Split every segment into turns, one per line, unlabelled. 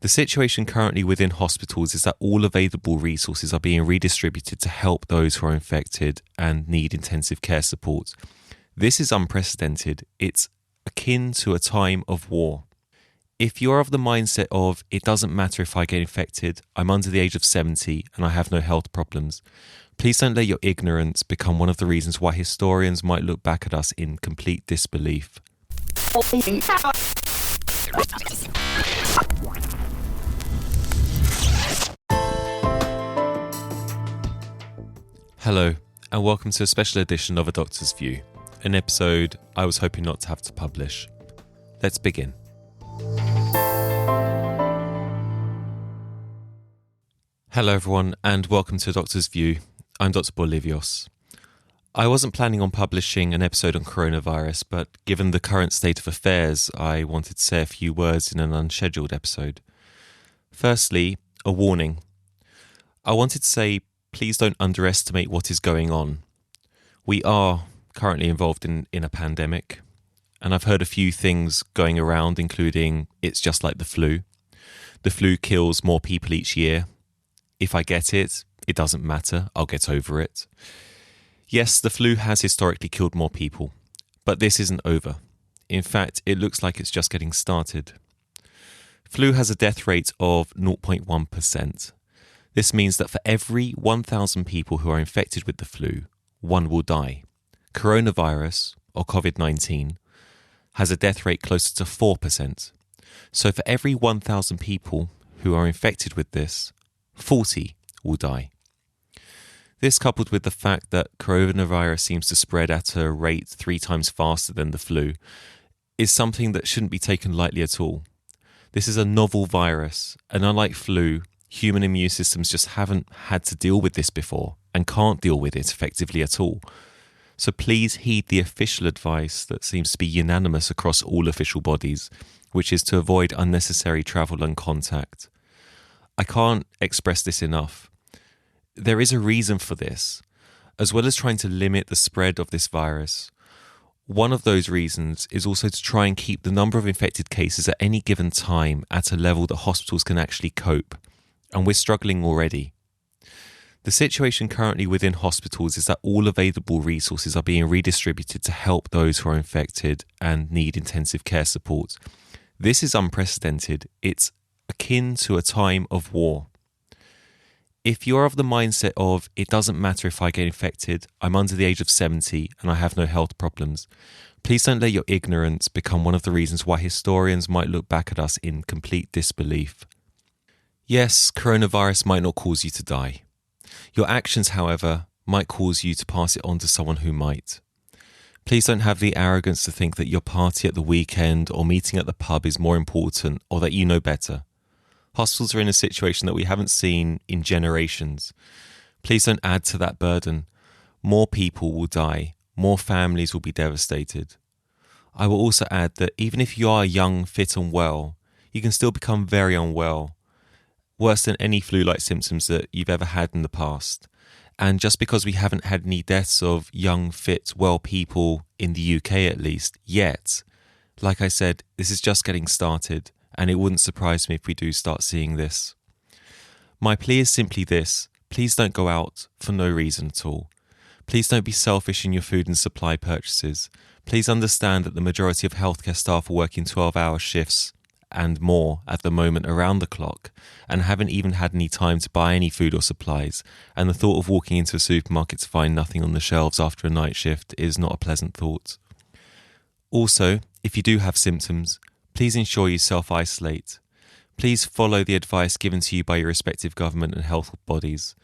The situation currently within hospitals is that all available resources are being redistributed to help those who are infected and need intensive care support. This is unprecedented. It's akin to a time of war. If you're of the mindset of, it doesn't matter if I get infected, I'm under the age of 70 and I have no health problems, please don't let your ignorance become one of the reasons why historians might look back at us in complete disbelief. Hello, and welcome to a special edition of A Doctor's View, an episode I was hoping not to have to publish. Let's begin. Hello everyone, and welcome to A Doctor's View. I'm Dr. Bolivios. I wasn't planning on publishing an episode on coronavirus, but given the current state of affairs, I wanted to say a few words in an unscheduled episode. Firstly, a warning. I wanted to say, please don't underestimate what is going on. We are currently involved in a pandemic, and I've heard a few things going around, including it's just like the flu. The flu kills more people each year. If I get it, it doesn't matter, I'll get over it. Yes, the flu has historically killed more people, but this isn't over. In fact, it looks like it's just getting started. Flu has a death rate of 0.1%. This means that for every 1,000 people who are infected with the flu, one will die. Coronavirus, or COVID-19, has a death rate closer to 4%. So for every 1,000 people who are infected with this, 40 will die. This, coupled with the fact that coronavirus seems to spread at a rate 3 times faster than the flu, is something that shouldn't be taken lightly at all. This is a novel virus, and unlike flu, human immune systems just haven't had to deal with this before and can't deal with it effectively at all. So please heed the official advice that seems to be unanimous across all official bodies, which is to avoid unnecessary travel and contact. I can't express this enough. There is a reason for this. As well as trying to limit the spread of this virus, one of those reasons is also to try and keep the number of infected cases at any given time at a level that hospitals can actually cope. And we're struggling already. The situation currently within hospitals is that all available resources are being redistributed to help those who are infected and need intensive care support. This is unprecedented. It's akin to a time of war. If you're of the mindset of, it doesn't matter if I get infected, I'm under the age of 70 and I have no health problems, please don't let your ignorance become one of the reasons why historians might look back at us in complete disbelief. Yes, coronavirus might not cause you to die. Your actions, however, might cause you to pass it on to someone who might. Please don't have the arrogance to think that your party at the weekend or meeting at the pub is more important or that you know better. Hospitals are in a situation that we haven't seen in generations. Please don't add to that burden. More people will die. More families will be devastated. I will also add that even if you are young, fit and well, you can still become very unwell. Worse than any flu-like symptoms that you've ever had in the past. And just because we haven't had any deaths of young, fit, well people in the UK at least, yet, like I said, this is just getting started, and it wouldn't surprise me if we do start seeing this. My plea is simply this: please don't go out for no reason at all. Please don't be selfish in your food and supply purchases. Please understand that the majority of healthcare staff are working 12-hour shifts and more at the moment around the clock and haven't even had any time to buy any food or supplies, and the thought of walking into a supermarket to find nothing on the shelves after a night shift is not a pleasant thought. Also, if you do have symptoms, please ensure you self-isolate. Please follow the advice given to you by your respective government and health bodies.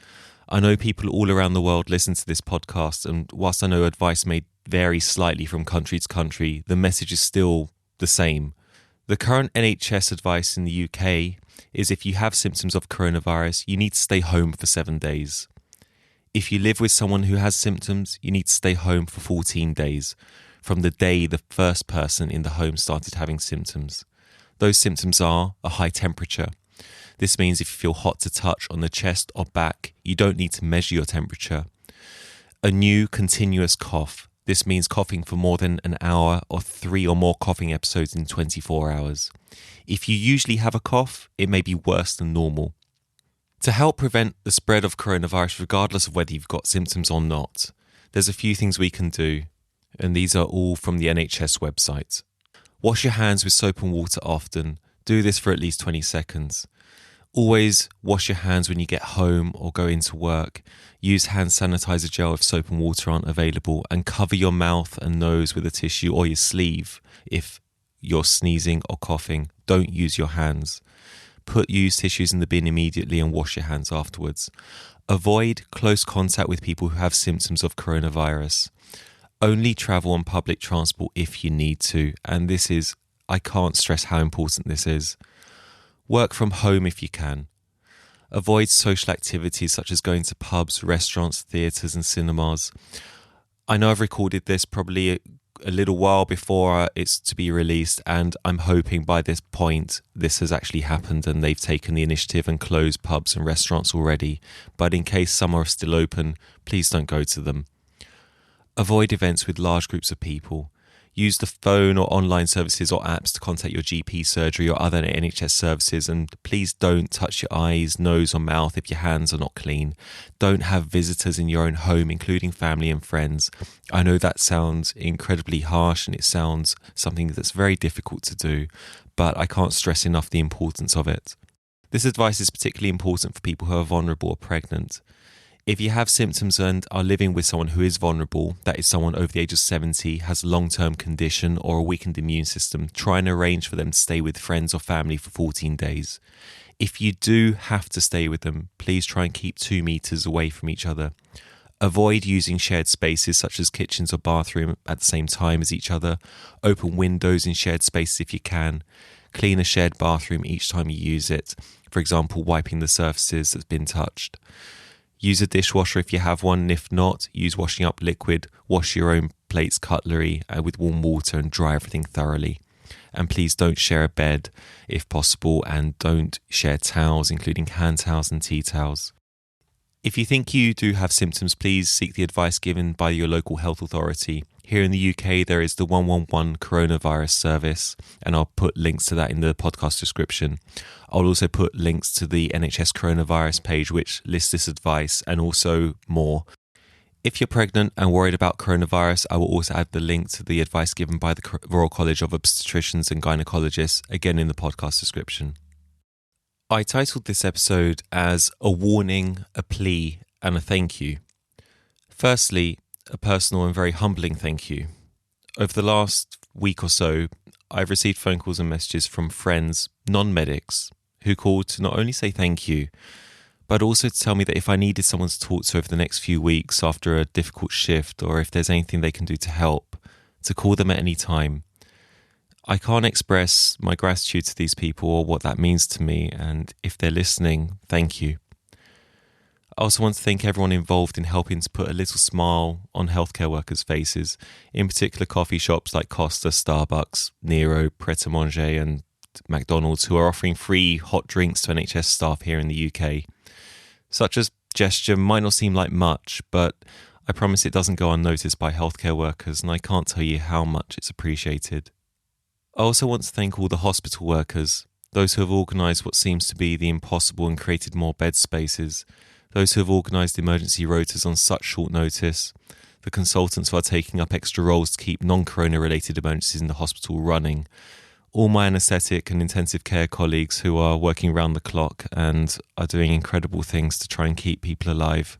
I know people all around the world listen to this podcast, and whilst I know advice may vary slightly from country to country, the message is still the same. The current NHS advice in the UK is if you have symptoms of coronavirus, you need to stay home for 7 days. If you live with someone who has symptoms, you need to stay home for 14 days, from the day the first person in the home started having symptoms. Those symptoms are a high temperature. This means if you feel hot to touch on the chest or back, you don't need to measure your temperature. A new continuous cough, This means coughing for more than an hour or 3 or more coughing episodes in 24 hours. If you usually have a cough, it may be worse than normal. To help prevent the spread of coronavirus, regardless of whether you've got symptoms or not, there's a few things we can do, and these are all from the NHS website. Wash your hands with soap and water often. Do this for at least 20 seconds. Always wash your hands when you get home or go into work. Use hand sanitizer gel if soap and water aren't available, and cover your mouth and nose with a tissue or your sleeve if you're sneezing or coughing. Don't use your hands. Put used tissues in the bin immediately and wash your hands afterwards. Avoid close contact with people who have symptoms of coronavirus. Only travel on public transport if you need to, and I can't stress how important this is. Work from home if you can. Avoid social activities such as going to pubs, restaurants, theatres and cinemas. I know I've recorded this probably a little while before it's to be released, and I'm hoping by this point this has actually happened and they've taken the initiative and closed pubs and restaurants already. But in case some are still open, please don't go to them. Avoid events with large groups of people. Use the phone or online services or apps to contact your GP surgery or other NHS services, and please don't touch your eyes, nose or mouth if your hands are not clean. Don't have visitors in your own home, including family and friends. I know that sounds incredibly harsh and it sounds something that's very difficult to do, but I can't stress enough the importance of it. This advice is particularly important for people who are vulnerable or pregnant. If you have symptoms and are living with someone who is vulnerable, that is someone over the age of 70, has a long-term condition or a weakened immune system, try and arrange for them to stay with friends or family for 14 days. If you do have to stay with them, please try and keep 2 meters away from each other. Avoid using shared spaces such as kitchens or bathroom at the same time as each other. Open windows in shared spaces if you can. Clean a shared bathroom each time you use it, for example, wiping the surfaces that's been touched. Use a dishwasher if you have one, and if not, use washing up liquid. Wash your own plates, cutlery with warm water and dry everything thoroughly. And please don't share a bed if possible, and don't share towels, including hand towels and tea towels. If you think you do have symptoms, please seek the advice given by your local health authority. Here in the UK, there is the 111 coronavirus service, and I'll put links to that in the podcast description. I'll also put links to the NHS coronavirus page, which lists this advice and also more. If you're pregnant and worried about coronavirus, I will also add the link to the advice given by the Royal College of Obstetricians and Gynaecologists, again in the podcast description. I titled this episode as A Warning, a Plea, and a Thank You. Firstly, a personal and very humbling thank you. Over the last week or so, I've received phone calls and messages from friends, non-medics, who called to not only say thank you, but also to tell me that if I needed someone to talk to over the next few weeks after a difficult shift, or if there's anything they can do to help, to call them at any time. I can't express my gratitude to these people or what that means to me, and if they're listening, thank you. I also want to thank everyone involved in helping to put a little smile on healthcare workers' faces, in particular coffee shops like Costa, Starbucks, Nero, Pret a Manger and McDonald's, who are offering free hot drinks to NHS staff here in the UK. Such a gesture might not seem like much, but I promise it doesn't go unnoticed by healthcare workers, and I can't tell you how much it's appreciated. I also want to thank all the hospital workers, those who have organised what seems to be the impossible and created more bed spaces, those who have organised emergency rotas on such short notice, the consultants who are taking up extra roles to keep non-corona related emergencies in the hospital running, all my anaesthetic and intensive care colleagues who are working round the clock and are doing incredible things to try and keep people alive.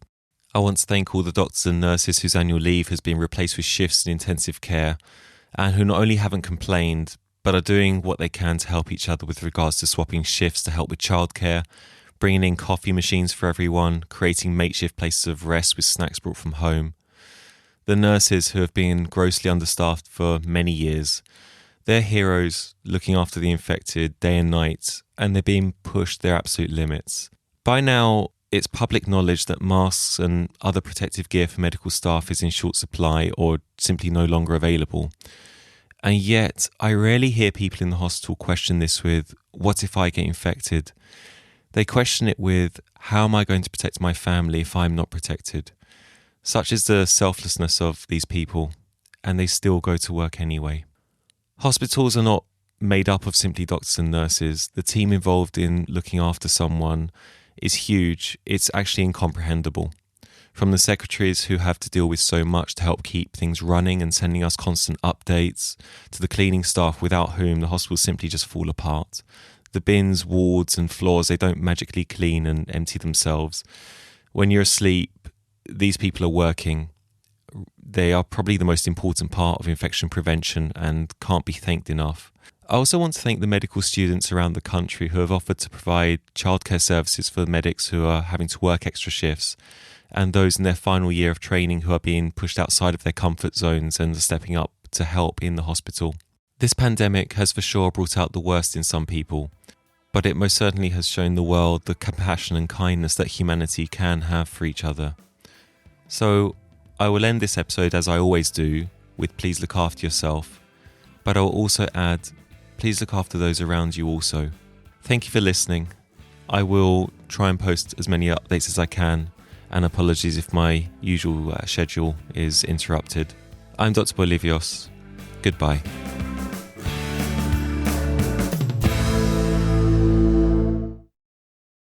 I want to thank all the doctors and nurses whose annual leave has been replaced with shifts in intensive care, and who not only haven't complained, but are doing what they can to help each other with regards to swapping shifts to help with childcare, bringing in coffee machines for everyone, creating makeshift places of rest with snacks brought from home. The nurses who have been grossly understaffed for many years, they're heroes looking after the infected day and night, and they're being pushed their absolute limits. By now, it's public knowledge that masks and other protective gear for medical staff is in short supply or simply no longer available. And yet, I rarely hear people in the hospital question this with, what if I get infected? They question it with, how am I going to protect my family if I'm not protected? Such is the selflessness of these people. and they still go to work anyway. Hospitals are not made up of simply doctors and nurses. The team involved in looking after someone is huge. It's actually incomprehensible. From the secretaries who have to deal with so much to help keep things running and sending us constant updates, to the cleaning staff without whom the hospitals simply just fall apart. The bins, wards and floors, they don't magically clean and empty themselves. When you're asleep, these people are working. They are probably the most important part of infection prevention and can't be thanked enough. I also want to thank the medical students around the country who have offered to provide childcare services for the medics who are having to work extra shifts, and those in their final year of training who are being pushed outside of their comfort zones and are stepping up to help in the hospital. This pandemic has for sure brought out the worst in some people, but it most certainly has shown the world the compassion and kindness that humanity can have for each other. So I will end this episode as I always do, with please look after yourself, but I will also add, please look after those around you also. Thank you for listening. I will try and post as many updates as I can, and apologies if my usual schedule is interrupted. I'm Dr. Bolivios. Goodbye.